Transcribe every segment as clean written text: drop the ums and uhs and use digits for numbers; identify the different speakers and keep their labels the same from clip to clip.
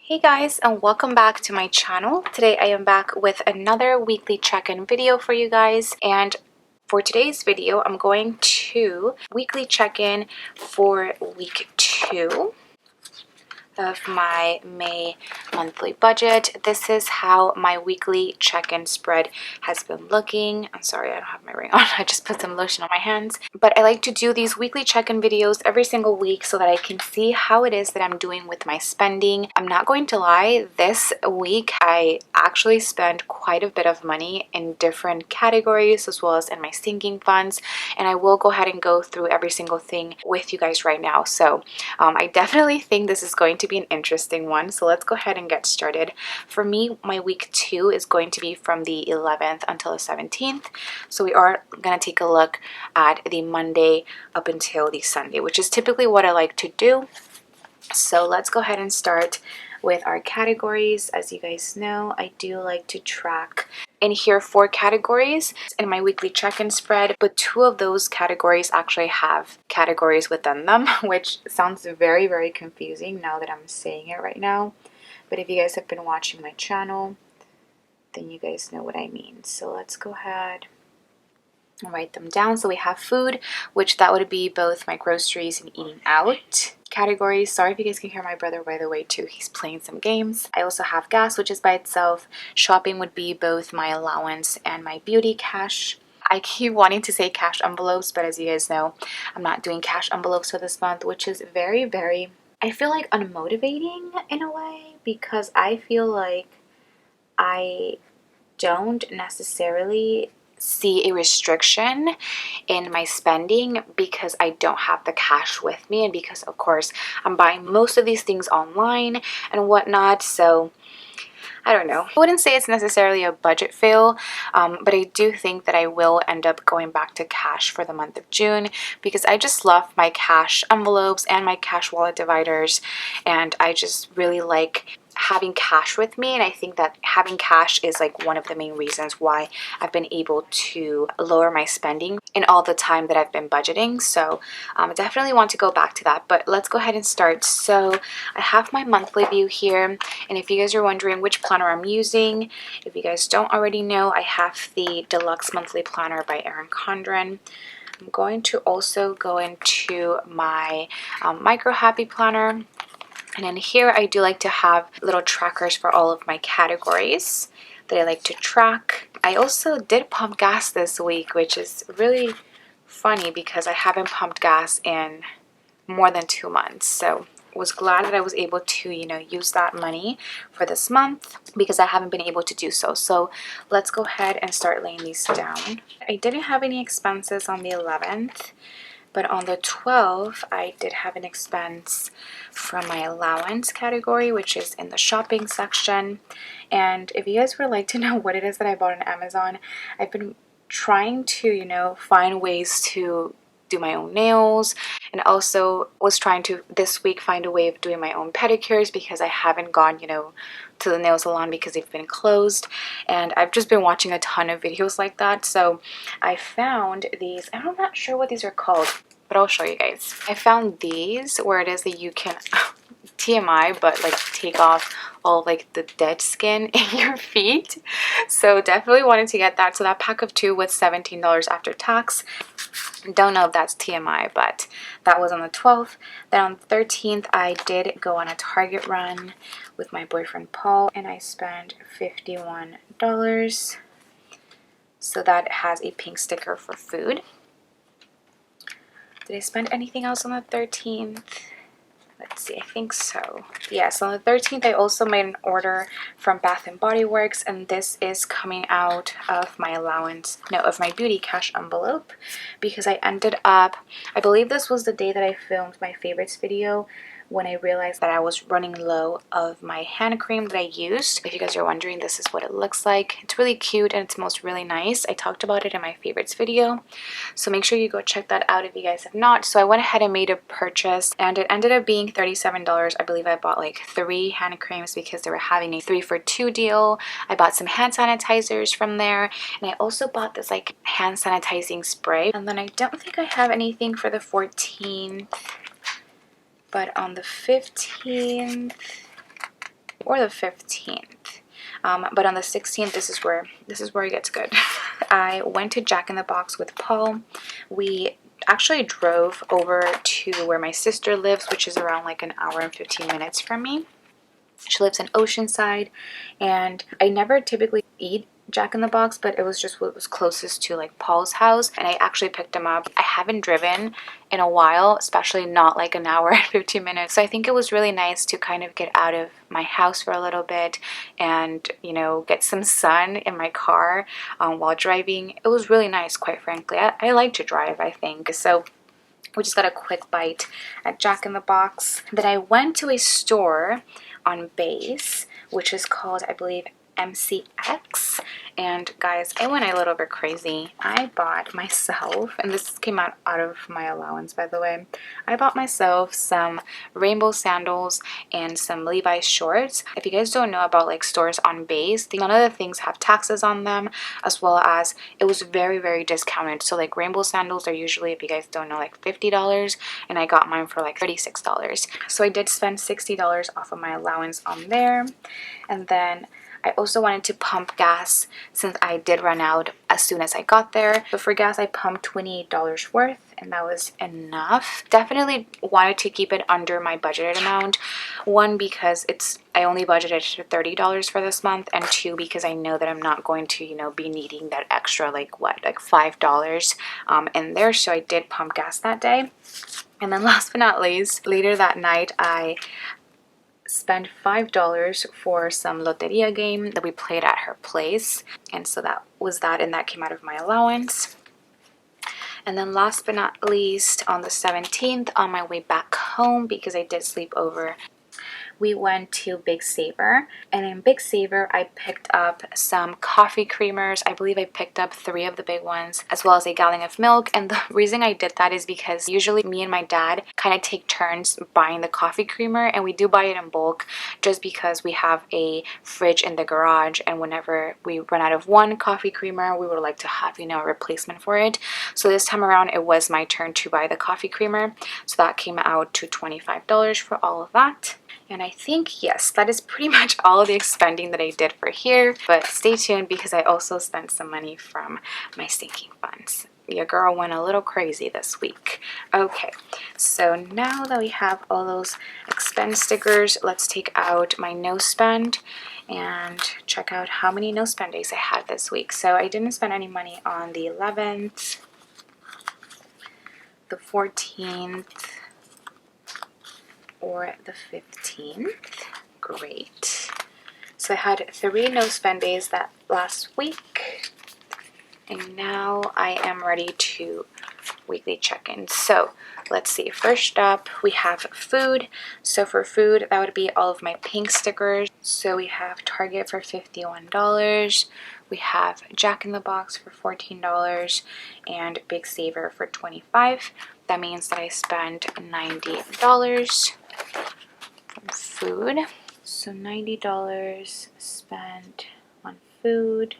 Speaker 1: Hey guys, and welcome back to my channel. Today I am back with another weekly check-in video for you guys, and for today's video I'm going to weekly check-in for week 2 of my May monthly budget. This is how my weekly check-in spread has been looking. I'm sorry, I don't have my ring on. I just put some lotion on my hands. But I like to do these weekly check-in videos every single week so that I can see how it is that I'm doing with my spending. I'm not going to lie, this week I actually spent quite a bit of money in different categories as well as in my sinking funds, and I will go ahead and go through every single thing with you guys right now. So I definitely think this is going to be an interesting one, so let's go ahead and get started. For me, my week 2 is going to be from the 11th until the 17th, so we are going to take a look at the Monday up until the Sunday, which is typically what I like to do. So let's go ahead and start with our categories. As you guys know, I do like to track in here 4 categories in my weekly check-in spread, but 2 of those categories actually have categories within them, which sounds very confusing now that I'm saying it right now. But if you guys have been watching my channel, then you guys know what I mean. So let's go ahead and write them down. So we have food, which that would be both my groceries and eating out categories. Sorry if you guys can hear my brother, by the way, too. He's playing some games. I also have gas, which is by itself. Shopping would be both my allowance and my beauty cash. I keep wanting to say cash envelopes, but as you guys know, I'm not doing cash envelopes for this month, which is very, I feel like unmotivating in a way, because I feel like I don't necessarily see a restriction in my spending because I don't have the cash with me, and because of course I'm buying most of these things online and whatnot. So I don't know. I wouldn't say it's necessarily a budget fail, but I do think that I will end up going back to cash for the month of June because I just love my cash envelopes and my cash wallet dividers, and I just really like having cash with me. And I think that having cash is like one of the main reasons why I've been able to lower my spending in all the time that I've been budgeting. So I definitely want to go back to that, but let's go ahead and start. So I have my monthly view here, and if you guys are wondering which planner I'm using, if you guys don't already know, I have the Deluxe Monthly Planner by Erin Condren. I'm going to also go into my Micro Happy Planner. And then here I do like to have little trackers for all of my categories that I like to track. I also did pump gas this week, which is really funny because I haven't pumped gas in more than 2 months. So was glad that I was able to, use that money for this month because I haven't been able to do so. So let's go ahead and start laying these down. I didn't have any expenses on the 11th. But on the 12th, I did have an expense from my allowance category, which is in the shopping section. And if you guys would like to know what it is that I bought on Amazon, I've been trying to, find ways to do my own nails, and also was trying to this week find a way of doing my own pedicures because I haven't gone, to the nail salon because they've been closed, and I've just been watching a ton of videos like that. So I found these, I'm not sure what these are called, but I'll show you guys. I found these where it is that you can TMI, but like take off all like the dead skin in your feet. So definitely wanted to get that. So that pack of 2 was $17 after tax. Don't know if that's TMI, but that was on the 12th. Then on the 13th, I did go on a Target run with my boyfriend Paul, and I spent $51. So that has a pink sticker for food. Did I spend anything else on the 13th? Let's see, I think so. Yes, on the 13th, I also made an order from Bath & Body Works, and this is coming out of my allowance, no, of my beauty cash envelope, because I ended up, I believe this was the day that I filmed my favorites video, when I realized that I was running low of my hand cream that I used. If you guys are wondering, this is what it looks like. It's really cute and it smells really nice. I talked about it in my favorites video, so make sure you go check that out if you guys have not. So I went ahead and made a purchase, and it ended up being $37. I believe I bought like 3 hand creams because they were having a 3 for 2 deal. I bought some hand sanitizers from there, and I also bought this like hand sanitizing spray. And then I don't think I have anything for the 14th. But on the 15th, or the 15th. But on the 16th, this is where it gets good. I went to Jack in the Box with Paul. We actually drove over to where my sister lives, which is around like an hour and 15 minutes from me. She lives in Oceanside, and I never typically eat Jack in the Box, but it was just what was closest to like Paul's house, and I actually picked him up. I haven't driven in a while, especially not like an hour and 15 minutes, so I think it was really nice to kind of get out of my house for a little bit and, you know, get some sun in my car while driving. It was really nice, quite frankly. I like to drive, I think, so we just got a quick bite at Jack in the Box. Then I went to a store on Base, which is called, I believe, MCX. And guys, I went a little bit crazy. I bought myself, and this came out of my allowance, by the way, I bought myself some rainbow sandals and some Levi's shorts. If you guys don't know about like stores on Base, none of the things have taxes on them, as well as it was very, very discounted. So like rainbow sandals are usually, if you guys don't know, like $50, and I got mine for like $36. So I did spend $60 off of my allowance on there. And then I also wanted to pump gas since I did run out as soon as I got there. So for gas, I pumped $28 worth, and that was enough. Definitely wanted to keep it under my budgeted amount. One, because I only budgeted $30 for this month, and two, because I know that I'm not going to, you know, be needing that extra like $5 in there. So I did pump gas that day. And then last but not least, later that night, I spent $5 for some loteria game that we played at her place, and so that was that, and that came out of my allowance. And then last but not least, on the 17th, on my way back home, because I did sleep over, we went to Big Saver, and in Big Saver I picked up some coffee creamers. I believe I picked up 3 of the big ones, as well as a gallon of milk. And the reason I did that is because usually me and my dad kind of take turns buying the coffee creamer, and we do buy it in bulk just because we have a fridge in the garage, and whenever we run out of one coffee creamer, we would like to have, you know, a replacement for it. So this time around it was my turn to buy the coffee creamer, so that came out to $25 for all of that. And I think, yes, that is pretty much all the expending that I did for here. But stay tuned, because I also spent some money from my sinking funds. Your girl went a little crazy this week. Okay, so now that we have all those expense stickers, let's take out my no spend and check out how many no spend days I had this week. So I didn't spend any money on the 11th, the 14th, or the 15th. Great. So I had 3 no spend days that last week, and now I am ready to weekly check-in. So let's see, first up we have food. So for food, that would be all of my pink stickers. So we have Target for $51, we have Jack in the Box for $14, and Big Saver for $25. That means that I spent $90 on food. So $90 spent on food.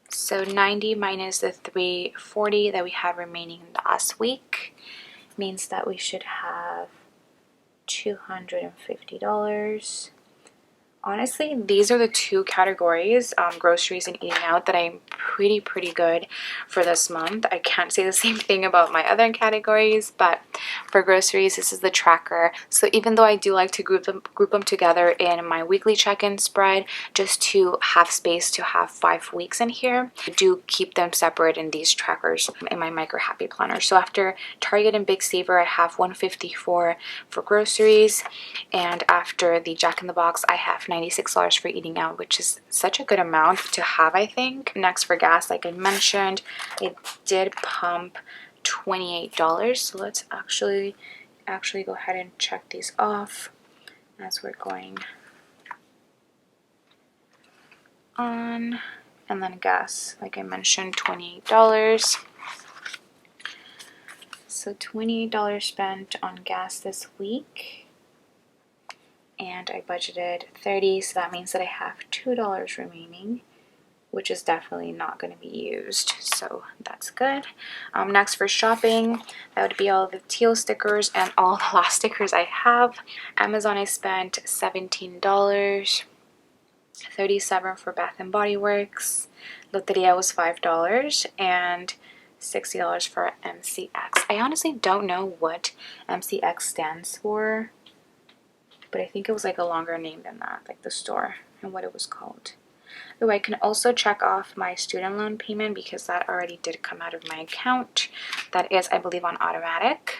Speaker 1: So 90 minus the 340 that we have remaining last week means that we should have $250. Honestly, these are the 2 categories, groceries and eating out, that I'm pretty good for this month. I can't say the same thing about my other categories, but for groceries, this is the tracker. So even though I do like to group them together in my weekly check-in spread, just to have space to have 5 weeks in here, I do keep them separate in these trackers in my Micro Happy Planner. So after Target and Big Saver, I have $154 for groceries, and after the Jack in the Box, I have $96 for eating out, which is such a good amount to have, I think. Next, for gas, like I mentioned, it did pump $28. So let's actually go ahead and check these off as we're going on. And then gas, like I mentioned, $28. So $28 spent on gas this week, and I budgeted $30, so that means that I have $2 remaining. which is definitely not going to be used, so that's good. Next, for shopping, that would be all the teal stickers and all the last stickers I have. Amazon, I spent $17, $37 for Bath and Body Works. Loteria was $5 and $60 for MCX. I honestly don't know what MCX stands for, but I think it was like a longer name than that, like the store and what it was called. Oh, I can also check off my student loan payment because that already did come out of my account. That is, I believe, on automatic.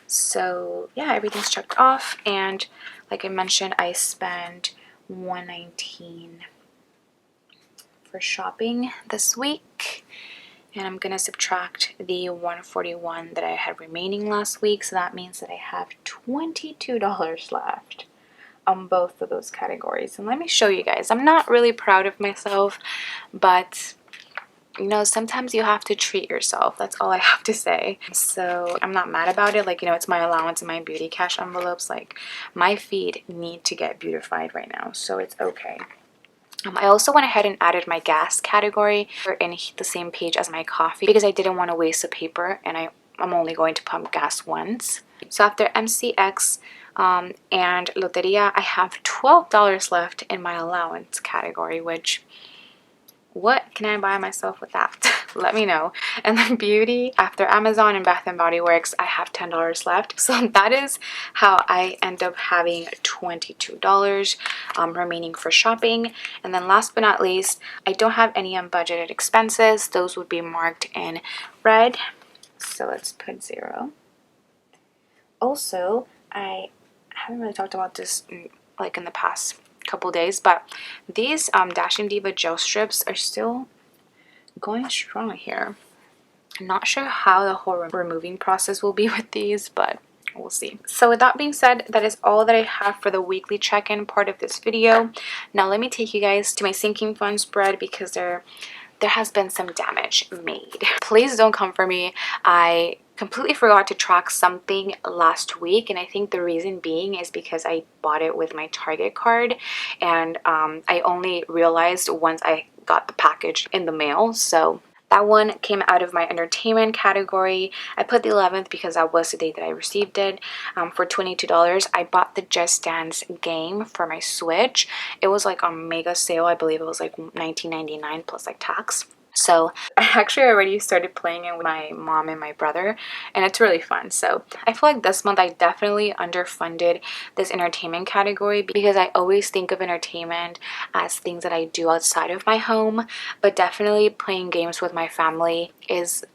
Speaker 1: So yeah, everything's checked off, and like I mentioned, I spent $119 for shopping this week, and I'm gonna subtract the $141 that I had remaining last week, so that means that I have $22 left on both of those categories. And let me show you guys, I'm not really proud of myself, but you know, sometimes you have to treat yourself. That's all I have to say. So I'm not mad about it. Like, you know, it's my allowance and my beauty cash envelopes. Like, my feet need to get beautified right now, so it's okay. I also went ahead and added my gas category in the same page as my coffee because I didn't want to waste the paper, and I'm only going to pump gas once. So after MCX and Loteria, I have $12 left in my allowance category, which, what can I buy myself with that? Let me know. And then beauty, after Amazon and Bath and Body Works, I have $10 left. So that is how I end up having $22 remaining for shopping. And then last but not least, I don't have any unbudgeted expenses. Those would be marked in red. So let's put 0. Also, I haven't really talked about this like in the past couple days, but these Dashing Diva gel strips are still going strong here. I'm not sure how the whole removing process will be with these, but we'll see. So with that being said, that is all that I have for the weekly check-in part of this video. Now let me take you guys to my sinking fund spread because there has been some damage made. Please don't come for me. I completely forgot to track something last week, and I think the reason being is because I bought it with my Target card, and I only realized once I got the package in the mail. So that one came out of my entertainment category. I put the 11th because that was the date that I received it. For $22, I bought the Just Dance game for my Switch. It was like on mega sale. I believe it was like $19.99 plus like tax. So I actually already started playing it with my mom and my brother, and it's really fun. So I feel like this month I definitely underfunded this entertainment category because I always think of entertainment as things that I do outside of my home, but definitely playing games with my family is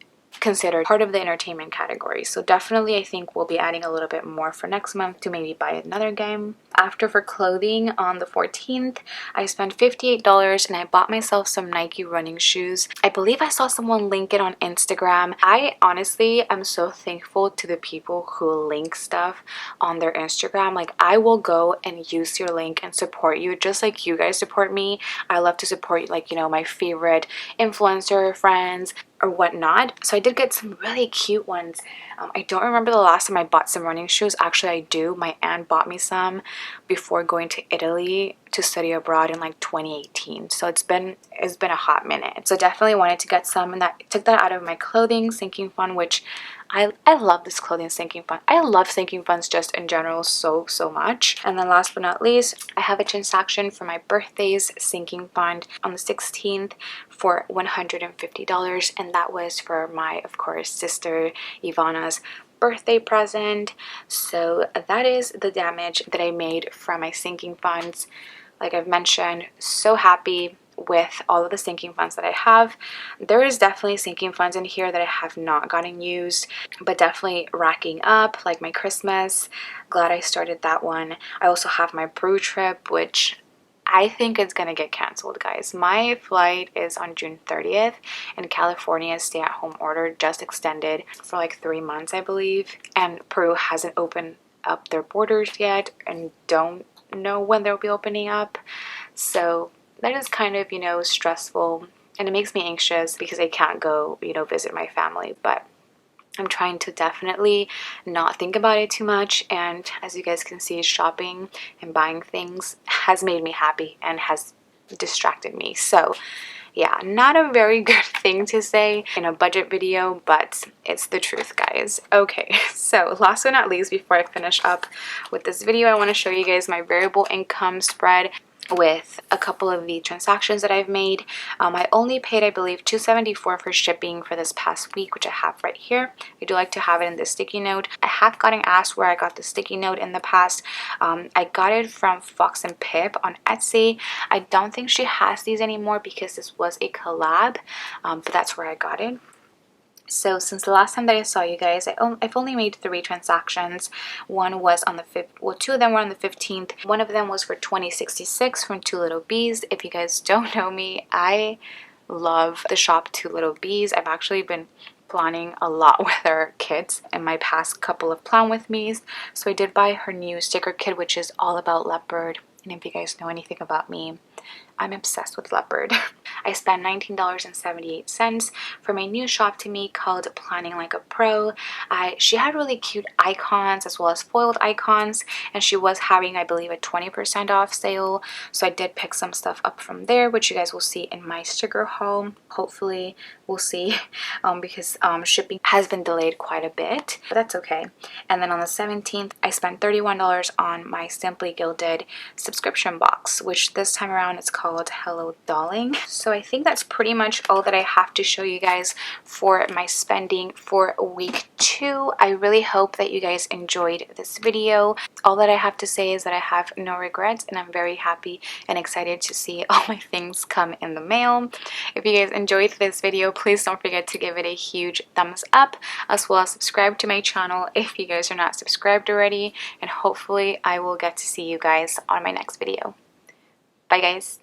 Speaker 1: considered part of the entertainment category. So definitely I think we'll be adding a little bit more for next month to maybe buy another game. After, for clothing, on the 14th, I spent $58 and I bought myself some Nike running shoes. I believe I saw someone link it on Instagram. I honestly am so thankful to the people who link stuff on their Instagram. Like, I will go and use your link and support you just like you guys support me. I love to support, like, you know, my favorite influencer friends or whatnot. So I did get some really cute ones. I don't remember the last time I bought some running shoes. Actually, I do. My aunt bought me some before going to Italy to study abroad in like 2018. So it's been a hot minute. So definitely wanted to get some, and that took that out of my clothing sinking fund, which I love this clothing sinking fund. I love sinking funds just in general so much. And then last but not least, I have a transaction for my birthday's sinking fund on the 16th for $150, and that was for my, of course, sister Ivana's birthday present. So that is the damage that I made from my sinking funds. Like I've mentioned, so happy with all of the sinking funds that I have. There is definitely sinking funds in here that I have not gotten used, but definitely racking up, like my Christmas. Glad I started that one. I also have my Peru trip, which I think it's gonna get canceled, guys. My flight is on June 30th, and California's stay-at-home order just extended for like 3 months, I believe, and Peru hasn't opened up their borders yet and don't know when they'll be opening up. So that is kind of, you know, stressful, and it makes me anxious because I can't go, you know, visit my family. But I'm trying to definitely not think about it too much, and as you guys can see, shopping and buying things has made me happy and has distracted me. So yeah, not a very good thing to say in a budget video, but it's the truth, guys. Okay, so last but not least, before I finish up with this video, I want to show you guys my variable income spread with a couple of the transactions that I've made. I only paid, I believe, $2.74 for shipping for this past week, which I have right here. I do like to have it in the sticky note. I have gotten asked where I got the sticky note in the past. I got it from Fox and Pip on Etsy. I don't think she has these anymore because this was a collab, but that's where I got it. So since the last time that I saw you guys, I've only made 3 transactions. One was on the 5th, well, 2 of them were on the 15th. One of them was for $20.66 from Two Little Bees. If you guys don't know me, I love the shop Two Little Bees. I've actually been planning a lot with her kits in my past couple of plan with me's. So I did buy her new sticker kit, which is all about leopard. And if you guys know anything about me, I'm obsessed with leopard. I spent $19.78 for my new shop to me called Planning Like a Pro. She had really cute icons as well as foiled icons, and she was having, I believe, a 20% off sale. So I did pick some stuff up from there, which you guys will see in my sticker haul. Hopefully, we'll see, because shipping has been delayed quite a bit, but that's okay. And then on the 17th, I spent $31 on my Simply Gilded subscription box, which this time around it's called Hello Darling. So I think that's pretty much all that I have to show you guys for my spending for week 2. I really hope that you guys enjoyed this video. All that I have to say is that I have no regrets, and I'm very happy and excited to see all my things come in the mail. If you guys enjoyed this video, please don't forget to give it a huge thumbs up, as well as subscribe to my channel if you guys are not subscribed already, and hopefully I will get to see you guys on my next video. Bye guys.